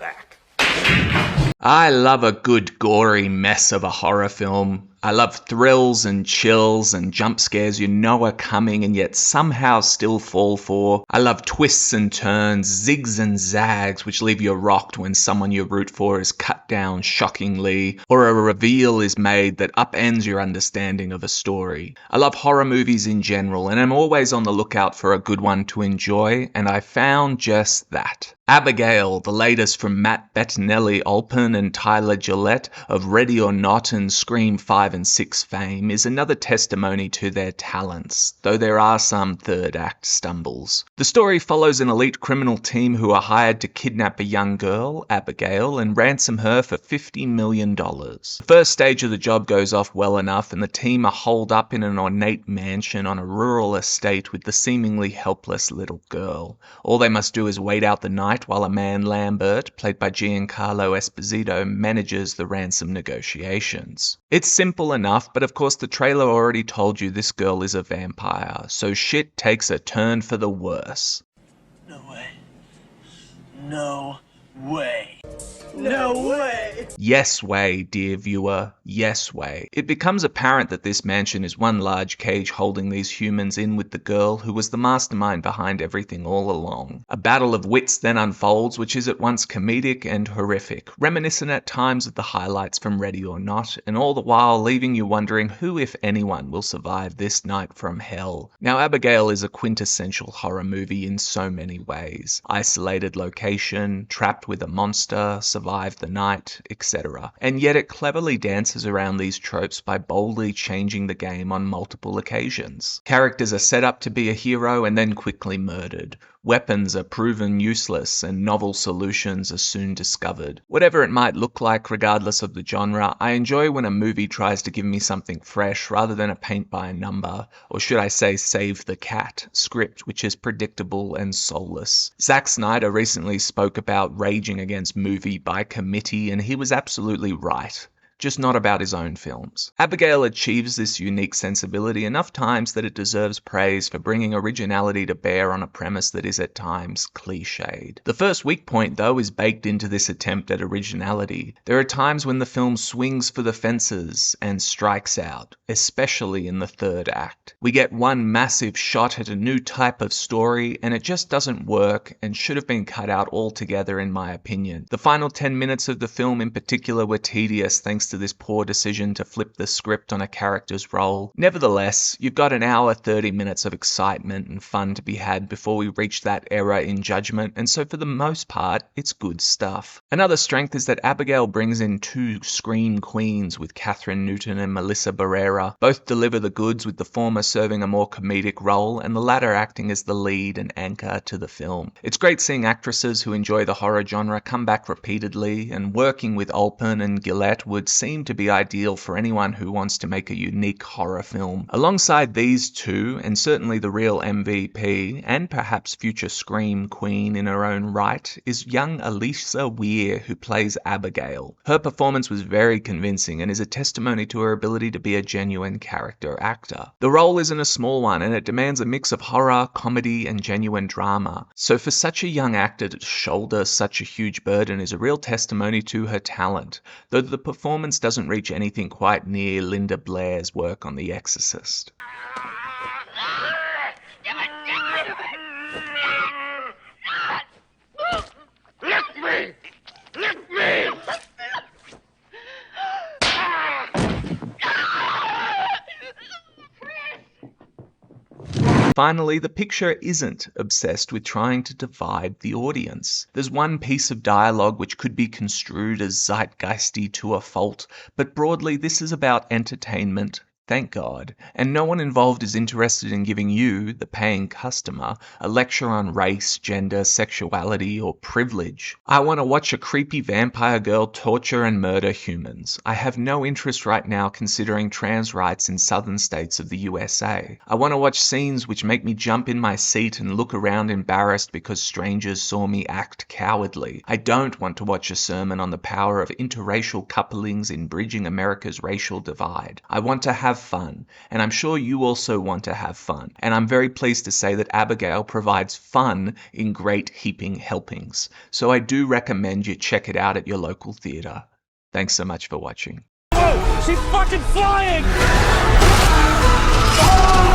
back. I love a good gory mess of a horror film. I love thrills and chills and jump scares you know are coming and yet somehow still fall for. I love twists and turns, zigs and zags which leave you rocked when someone you root for is cut down shockingly, or a reveal is made that upends your understanding of a story. I love horror movies in general and I'm always on the lookout for a good one to enjoy, and I found just that. Abigail, the latest from Bettinelli-Olpin and Gillett of Ready or Not and Scream 5 and 6 fame, is another testimony to their talents, though there are some third act stumbles. The story follows an elite criminal team who are hired to kidnap a young girl, Abigail, and ransom her for $50 million. The first stage of the job goes off well enough and the team are holed up in an ornate mansion on a rural estate with the seemingly helpless little girl. All they must do is wait out the night while a man Lambert, played by Giancarlo Esposito, manages the ransom negotiations. It's simple enough, but of course the trailer already told you this girl is a vampire, so shit takes a turn for the worse. No way. No way. No way! Yes way, dear viewer, yes way. It becomes apparent that this mansion is one large cage holding these humans in with the girl who was the mastermind behind everything all along. A battle of wits then unfolds which is at once comedic and horrific, reminiscent at times of the highlights from Ready or Not, and all the while leaving you wondering who, if anyone, will survive this night from hell. Now Abigail is a quintessential horror movie in so many ways. Isolated location, trapped with a monster, survive the night, etc. And yet it cleverly dances around these tropes by boldly changing the game on multiple occasions. Characters are set up to be a hero and then quickly murdered. Weapons are proven useless and novel solutions are soon discovered. Whatever it might look like regardless of the genre, I enjoy when a movie tries to give me something fresh rather than a paint by a number, or should I say save the cat, script which is predictable and soulless. Zack Snyder recently spoke about raging against movie by committee and he was absolutely right. Just not about his own films. Abigail achieves this unique sensibility enough times that it deserves praise for bringing originality to bear on a premise that is at times cliched. The first weak point, though, is baked into this attempt at originality. There are times when the film swings for the fences and strikes out, especially in the third act. We get one massive shot at a new type of story and it just doesn't work and should have been cut out altogether in my opinion. The final 10 minutes of the film in particular were tedious thanks to this poor decision to flip the script on a character's role. Nevertheless, you've got an hour 30 minutes of excitement and fun to be had before we reach that era in judgment, and so for the most part, it's good stuff. Another strength is that Abigail brings in two scream queens with Kathryn Newton and Melissa Barrera. Both deliver the goods, with the former serving a more comedic role and the latter acting as the lead and anchor to the film. It's great seeing actresses who enjoy the horror genre come back repeatedly, and working with Olpin and Gillett would seem to be ideal for anyone who wants to make a unique horror film. Alongside these two, and certainly the real MVP, and perhaps future Scream Queen in her own right, is young Elisa Weir, who plays Abigail. Her performance was very convincing and is a testimony to her ability to be a genuine character actor. The role isn't a small one and it demands a mix of horror, comedy, and genuine drama. So for such a young actor to shoulder such a huge burden is a real testimony to her talent, though the performance doesn't reach anything quite near Linda Blair's work on The Exorcist. Lift me! Lift me! Finally, the picture isn't obsessed with trying to divide the audience. There's one piece of dialogue which could be construed as zeitgeisty to a fault, but broadly this is about entertainment, thank God, and no one involved is interested in giving you, the paying customer, a lecture on race, gender, sexuality, or privilege. I want to watch a creepy vampire girl torture and murder humans. I have no interest right now considering trans rights in southern states of the USA. I want to watch scenes which make me jump in my seat and look around embarrassed because strangers saw me act cowardly. I don't want to watch a sermon on the power of interracial couplings in bridging America's racial divide. I want to have have fun, and I'm sure you also want to have fun. And I'm very pleased to say that Abigail provides fun in great heaping helpings. So I do recommend you check it out at your local theatre. Thanks so much for watching. Oh, she's fucking flying! Oh!